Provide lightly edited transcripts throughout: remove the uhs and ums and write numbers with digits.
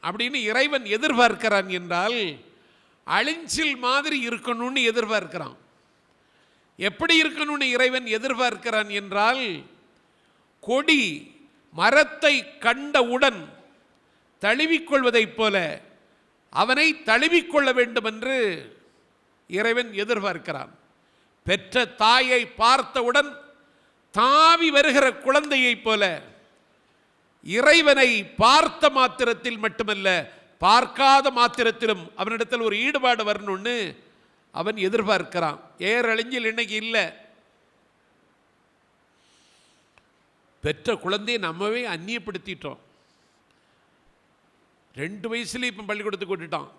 அப்படின்னு இறைவன் எதிர்பார்க்கிறான் என்றால் அழிஞ்சில் மாதிரி இருக்கணும்னு எதிர்பார்க்கிறான். எப்படி இருக்கணும்னு இறைவன் எதிர்பார்க்கிறான் என்றால், கொடி மரத்தை கண்டவுடன் தழுவிக்கொள்வதைப் போல அவனை தழுவிக்கொள்ள வேண்டும் என்று இறைவன் எதிர்பார்க்கிறான். பெற்ற தாயை பார்த்தவுடன் தாவி வருகிற குழந்தையைப் போல இறைவனை பார்த்த மாத்திரத்தில் மட்டுமல்ல, பார்க்காத மாத்திரத்திலும் அவனிடத்தில் ஒரு ஈடுபாடு வரணும்னு அவன் எதிர்பார்க்கிறான். ஏறழிஞ்சில் இன்னைக்கு இல்லை. பெற்ற குழந்தையை நம்மவே அந்நியப்படுத்திட்டோம். 2 வயசுல இப்போ பள்ளிக்கூடத்துக்கு விட்டுட்டான்.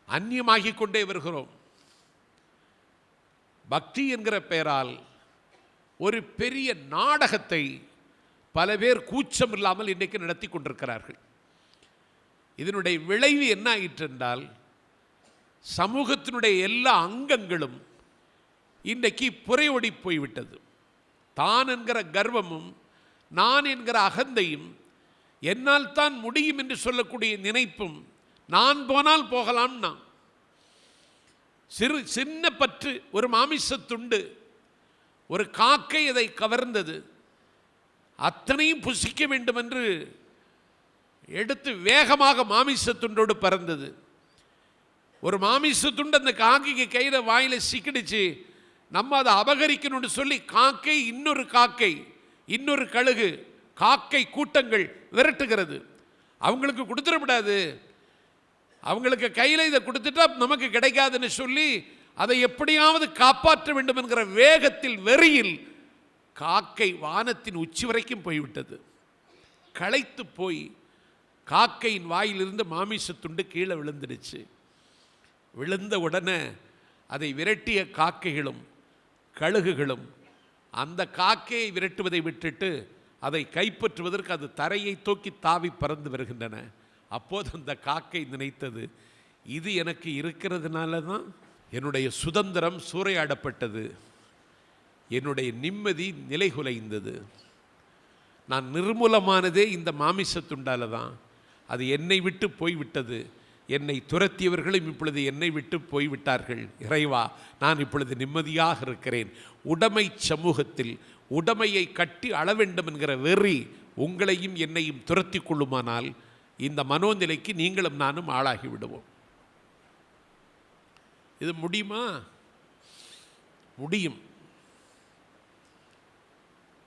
அந்நியமாகிக் கொண்டே வருகிறோம். பக்தி என்கிற பெயரால் ஒரு பெரிய நாடகத்தை பல பேர் கூச்சம் இல்லாமல் இன்றைக்கு நடத்தி கொண்டிருக்கிறார்கள். இதனுடைய விளைவு என்ன ஆயிற்று என்றால், சமூகத்தினுடைய எல்லா அங்கங்களும் இன்றைக்கு புரையோடி போய்விட்டது. தான் என்கிற கர்வமும் நான் என்கிற அகந்தையும், என்னால் தான் முடியும் என்று சொல்லக்கூடிய நினைப்பும், நான் போனால் போகலாம்னா சின்ன பற்று, ஒரு மாமிசத்துண்டு, ஒரு காக்கை இதை கவர்ந்தது, அத்தனையும் புசிக்க வேண்டும் என்று எடுத்து வேகமாக மாமிசத்துண்டோடு பறந்தது. ஒரு மாமிசத்துண்டு அந்த காக்கைக்கு கையில் வாயில் சிக்கிடுச்சு. நம்ம அதை அபகரிக்கணும்னு சொல்லி காக்கை இன்னொரு கழுகு காக்கை கூட்டங்கள் விரட்டுகிறது. அவங்களுக்கு கொடுத்துடக்கூடாது, அவங்களுக்கு கையில் இதை கொடுத்துட்டா நமக்கு கிடைக்காதுன்னு சொல்லி அதை எப்படியாவது காப்பாற்ற வேண்டும் என்கிற வேகத்தில், வெறியில் காக்கை வானத்தின் உச்சி வரைக்கும் போய்விட்டது. களைத்து போய் காக்கையின் வாயிலிருந்து மாமிசத்துண்டு கீழே விழுந்துடுச்சு. விழுந்த உடனே அதை விரட்டிய காக்கைகளும் கழுகுகளும் அந்த காக்கையை விரட்டுவதை விட்டுட்டு அதை கைப்பற்றுவதற்கு அது தரையை தூக்கி தாவி பறந்து வருகின்றன. அப்போது அந்த காக்கை நினைத்தது, இது எனக்கு இருக்கிறதுனால தான் என்னுடைய சுதந்திரம் சூறையாடப்பட்டது, என்னுடைய நிம்மதி நிலைகுலைந்தது, நான் நிர்மூலமானதே இந்த மாமிசத்துண்டால தான். அது என்னை விட்டு போய்விட்டது. என்னை துரத்தியவர்களும் இப்பொழுது என்னை விட்டு போய்விட்டார்கள். இறைவா, நான் இப்பொழுது நிம்மதியாக இருக்கிறேன். உடைமை சமூகத்தில் உடைமையை கட்டி அள வேண்டும் என்கிற வெறி உங்களையும் என்னையும் துரத்தி கொள்ளுமானால் இந்த மனோநிலைக்கு நீங்களும் நானும் ஆளாகி விடுவோம். இது முடியுமா? முடியும்.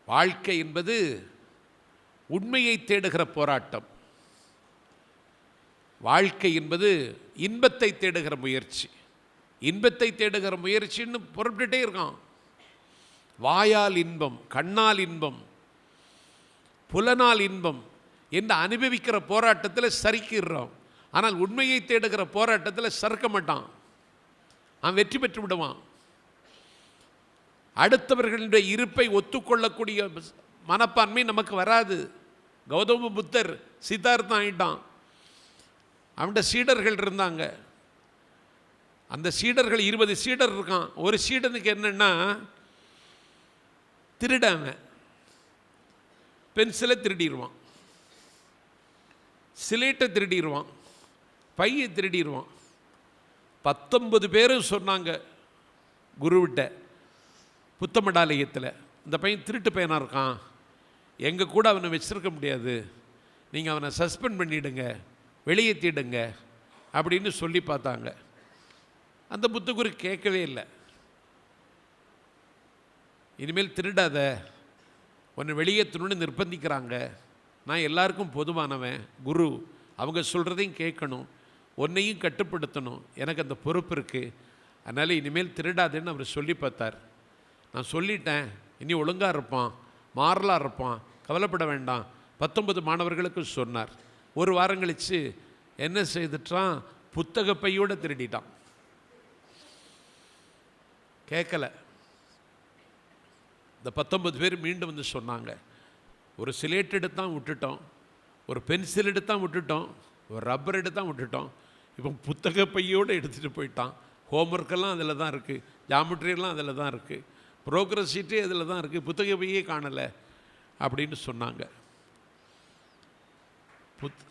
வாழ்க்கை என்பது உண்மையை தேடுகிற போராட்டம். வாழ்க்கை என்பது இன்பத்தை தேடுகிற முயற்சி. இன்பத்தை தேடுகிற முயற்சின்னு புறப்பட்டுட்டே இருக்கான். வாயால் இன்பம், கண்ணால் இன்பம், புலனால் இன்பம் என்று அனுபவிக்கிற போராட்டத்தில் சறுக்கிடுறோம். ஆனால் உண்மையை தேடுகிற போராட்டத்தில் சறுக்க மாட்டான். அவன் வெற்றி பெற்று விடுவான். அடுத்தவர்களுடைய இருப்பை ஒத்துக்கொள்ளக்கூடிய மனப்பான்மை நமக்கு வராது. கௌதம புத்தர் சித்தார்த்தம் ஆயிட்டான். அவன்கிட்ட சீடர்கள் இருந்தாங்க. அந்த சீடர்கள் 20 சீடர் இருக்கான். ஒரு சீடனுக்கு என்னன்னா, திருடாங்க, பென்சிலை திருடிடுவான், சிலேட்டை திருடிடுவான், பையை திருடிடுவான். 19 பேரும் சொன்னாங்க குருவிட்ட புத்தமடாலயத்தில், இந்த பையன் திருட்டு பையனாக இருக்கான், எங்கள் கூட அவனை வச்சிருக்க முடியாது, நீங்கள் அவனை சஸ்பெண்ட் பண்ணிவிடுங்க, வெளியேற்றிடுங்க அப்படின்னு சொல்லி பார்த்தாங்க. அந்த புத்தகுரு கேட்கவே இல்லை. இனிமேல் திருடாத, உன்னை வெளியேற்றணும்னு நிர்பந்திக்கிறாங்க, நான் எல்லாருக்கும் பொதுவானவன் குரு, அவங்க சொல்கிறதையும் கேட்கணும், உன்னையும் கட்டுப்படுத்தணும், எனக்கு அந்த பொறுப்பு இருக்குது, அதனால் இனிமேல் திருடாதேன்னு அவர் சொல்லி பார்த்தார். நான் சொல்லிட்டேன், இனி ஒழுங்காக இருப்பான், மாறலாக இருப்பான், கவலைப்பட வேண்டாம் 19 மாணவர்களுக்கு சொன்னார். ஒரு வாரம் கழித்து என்ன செய்துட்டான், புத்தக பையோடு திருடிட்டான். கேட்கல. இந்த 19 பேர் மீண்டும் வந்து சொன்னாங்க, ஒரு சிலேட் எடுத்தான் விட்டுட்டோம், ஒரு பென்சில் எடுத்தான் விட்டுட்டோம், ஒரு ரப்பர் எடுத்தான் விட்டுட்டோம், இப்போ புத்தக பையோடு எடுத்துகிட்டு போயிட்டான். ஹோம்ஒர்க்கெல்லாம் அதில் தான் இருக்குது, ஜாமெட்ரியெல்லாம் அதில் தான் இருக்குது, ப்ரோக்ரஸ் ஷீட்டே அதில் தான் இருக்குது, புத்தக பையே காணலை அப்படின்னு சொன்னாங்க.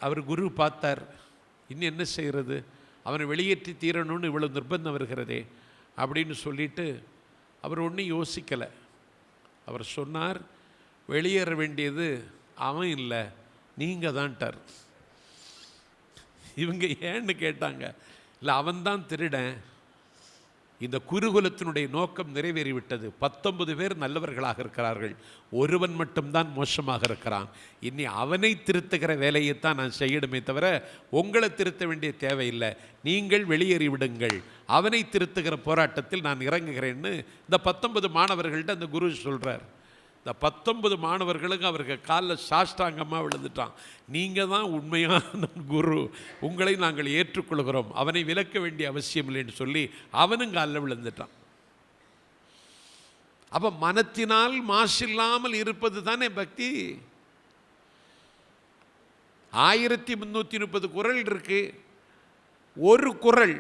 அவர் குரு பார்த்தார், இன்னும் என்ன செய்கிறது, அவனை வெளியேற்றி தீரணும்னு இவ்வளோ நிர்பந்தம் வருகிறதே அப்படின்னு சொல்லிட்டு அவர் ஒன்றும் யோசிக்கலை. அவர் சொன்னார், வெளியேற வேண்டியது அவன் இல்லை, நீங்கள் தான்ட்டார். இவங்க ஏன்னு கேட்டாங்க. இல்லை, அவன்தான் திருடன். இந்த குருகுலத்தினுடைய நோக்கம் நிறைவேறிவிட்டது. 19 பேர் நல்லவர்களாக இருக்கிறார்கள், ஒருவன் மட்டும்தான் மோசமாக இருக்கிறான். இனி அவனை திருத்துகிற வேலையைத்தான் நான் செய்யணுமே தவிர உங்களை திருத்த வேண்டிய தேவையில்லை. நீங்கள் வெளியேறி விடுங்கள், அவனை திருத்துகிற போராட்டத்தில் நான் இறங்குகிறேன்னு இந்த 19 மாணவர்கள்ட்ட அந்த குரு சொல்கிறார். இந்த 19 மாணவர்களுக்கு அவருக்கு காலில் சாஷ்டாங்கமாக விழுந்துட்டான். நீங்கள் தான் உண்மையான குரு, உங்களை நாங்கள் ஏற்றுக்கொள்கிறோம், அவனை விலக்க வேண்டிய அவசியம் இல்லைன்னு சொல்லி அவனும் காலில் விழுந்துட்டான். அப்போ மனத்தினால் மாசில்லாமல் இருப்பது தானே பக்தி. 1330 குறள் இருக்கு. ஒரு குறள்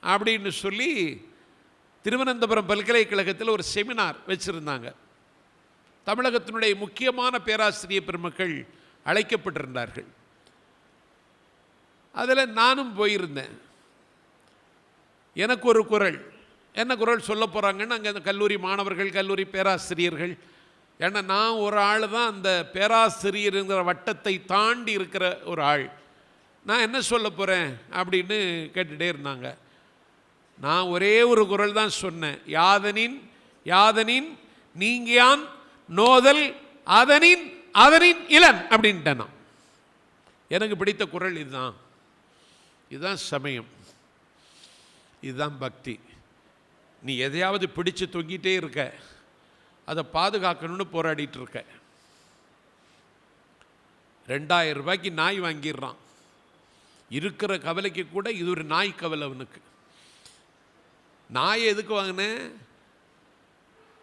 அப்படின்னு சொல்லி திருவனந்தபுரம் பல்கலைக்கழகத்தில் ஒரு செமினார் வச்சுருந்தாங்க. தமிழகத்தினுடைய முக்கியமான பேராசிரியர் பெருமக்கள் அழைக்கப்பட்டிருந்தார்கள். அதில் நானும் போயிருந்தேன். எனக்கு ஒரு குறள், என்ன குறள் சொல்ல போகிறாங்கன்னு அங்கே அந்த கல்லூரி மாணவர்கள், கல்லூரி பேராசிரியர்கள், ஏன்னா நான் ஒரு ஆள் தான் அந்த பேராசிரியருங்கிற வட்டத்தை தாண்டி இருக்கிற ஒரு ஆள், நான் என்ன சொல்ல போகிறேன் அப்படின்னு கேட்டுகிட்டே இருந்தாங்க. நான் ஒரே ஒரு குறள் தான் சொன்னேன், யாதனின் யாதனின் நீங்கியான் நோதல் அதனின் அதனின் இளன் அப்படின்ட்டேன். நான் எனக்கு பிடித்த குறள் இதுதான். இதுதான் சமயம், இதுதான் பக்தி. நீ எதையாவது பிடிச்சு தொங்கிட்டே இருக்க, அதை பாதுகாக்கணும்னு போராடிட்டு இருக்க. 2000 ரூபாய்க்கு நாய் வாங்கிடுறான். இருக்கிற கவலைக்கு கூட இது ஒரு நாய் கவலை அவனுக்கு. நாய் எதுக்கு வாங்கினேன்?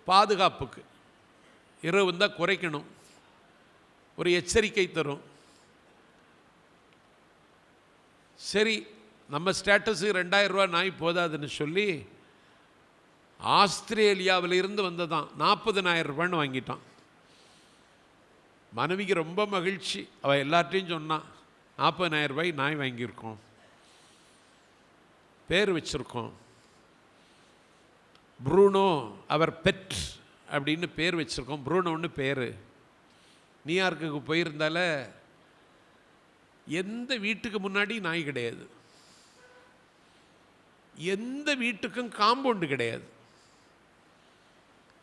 பாதுகாப்புக்கு. இரவு வந்தால் குறைக்கணும், ஒரு எச்சரிக்கை தரும். சரி, நம்ம ஸ்டேட்டஸுக்கு 2000 ரூபா நாய் போதாதுன்னு சொல்லி ஆஸ்திரேலியாவிலிருந்து வந்ததான் 40,000 ரூபான்னு வாங்கிட்டான். மனைவிக்கு ரொம்ப மகிழ்ச்சி. அவள் எல்லார்ட்டையும் சொன்னான், 40,000 ரூபாய் நாய் வாங்கியிருக்கோம், பேர் வச்சுருக்கோம், ப்ரூனோ அவர் பெட் அப்படின்னு பேர் வச்சுருக்கோம். ப்ரூனோன்னு பேர். நியூயார்க்குக்கு போயிருந்தால எந்த வீட்டுக்கு முன்னாடி நாய் கிடையாது, எந்த வீட்டுக்கும் காம்பவுண்டு கிடையாது,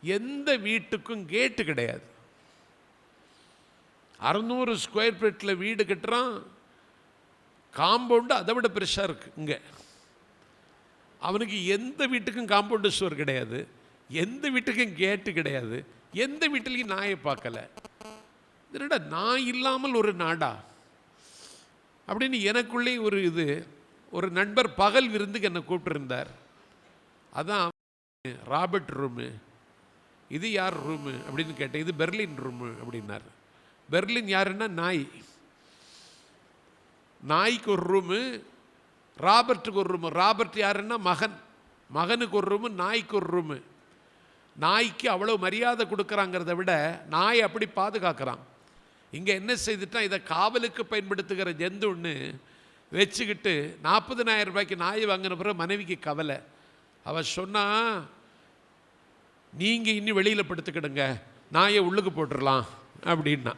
எந்த வீட்டுக்கும் கேட்டு கிடையாது. 600 ஸ்கொயர் ஃபீட்டில் வீடு கட்டுறான், காம்பவுண்டு அதை விட பெருசாக இருக்குது. இங்கே அவனுக்கு எந்த வீட்டுக்கும் காம்பவுண்டு சுவர் கிடையாது, எந்த வீட்டுக்கும் கேட்டு கிடையாது, எந்த வீட்டிலையும் நாயை பார்க்கல. இதனடா நாய் இல்லாமல் ஒரு நாடா அப்படின்னு எனக்குள்ளே ஒரு இது. ஒரு நண்பர் பகல் விருந்துக்கு என்னை கூப்பிட்டுருந்தார். அதான் ராபர்ட் ரூமு. இது யார் ரூமு அப்படின்னு கேட்டேன். இது பெர்லின் ரூமு அப்படின்னார். பெர்லின் யாருன்னா நாய். நாய்க்கு ஒரு ரூமு, ராபர்ட்டுக்கு ஒரு ரூமு. ராபர்ட் யாருன்னா மகன், மகனுக்கு ஒரு ரூமு, நாய்க்கு ஒரு ரூமு. நாய்க்கு அவ்வளோ மரியாதை கொடுக்குறாங்கிறத விட நாய் அப்படி பாதுகாக்கிறான். இங்கே என்ன செய்துட்டான், இதை காவலுக்கு பயன்படுத்துகிற ஜந்துன்னு வச்சுக்கிட்டு 40,000 ரூபாய்க்கு நாய் வாங்கின பிறகு மனைவிக்கு கவலை. அவள் சொன்னா, நீங்கள் இன்னும் வெளியில் படுத்துக்கிடுங்க, நாயை உள்ளுக்கு போட்டுடலாம் அப்படின்னா.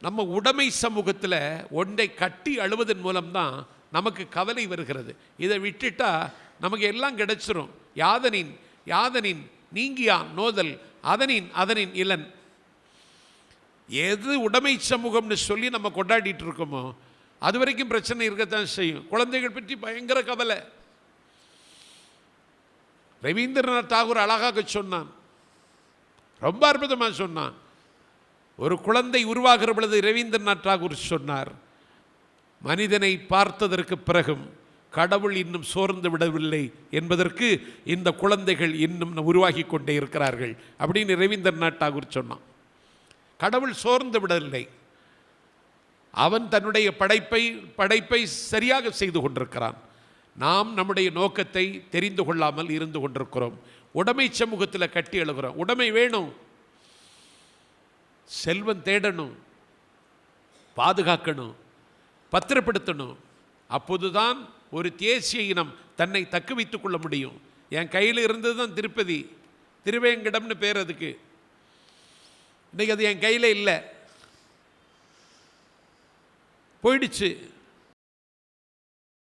நம்ம உடைமை சமூகத்தில் ஒன்றை கட்டி அழுவதன் மூலம்தான் நமக்கு கவலை வருகிறது. இதை விட்டுட்டா நமக்கு எல்லாம் கிடைச்சிரும். யாதனின் யாதனின் நீங்கியான் நோதல் அதனின் அதனின் இளன். எது உடைமை சமூகம்னு சொல்லி நம்ம கொண்டாடிட்டு இருக்கோமோ அது வரைக்கும் பிரச்சனை இருக்கத்தான் செய்யும். குழந்தைகள் பற்றி பயங்கர கவலை. ரவீந்திரநாத் தாகூர் அழகாக சொன்னான், ரொம்ப அற்புதமாக சொன்னான். ஒரு குழந்தை உருவாகிற பொழுது ரவீந்திரநாத் தாகூர் சொன்னார், மனிதனை பார்த்ததற்கு பிறகும் கடவுள் இன்னும் சோர்ந்து விடவில்லை என்பதற்கு இந்த குழந்தைகள் இன்னும் உருவாகி கொண்டே இருக்கிறார்கள் அப்படின்னு ரவீந்திரநாத் தாகூர் சொன்னான். கடவுள் சோர்ந்து விடவில்லை, அவன் தன்னுடைய படைப்பை சரியாக செய்து கொண்டிருக்கிறான். நாம் நம்முடைய நோக்கத்தை தெரிந்து கொள்ளாமல் இருந்து கொண்டிருக்கிறோம். உடைமை சமூகத்தில் கட்டி எழுகிறோம். உடைமை வேணும், செல்வம் தேடணும், பாதுகாக்கணும், பத்திரப்படுத்தணும். அப்போதுதான் ஒரு தேசிய இனம் தன்னை தக்க வைத்துக் கொள்ள முடியும். என் கையில் இருந்தது தான் திருப்பதி, திருவேங்கடம்னு பேர் அதுக்கு. இன்றைக்கி அது என் கையில் இல்லை, போயிடுச்சு.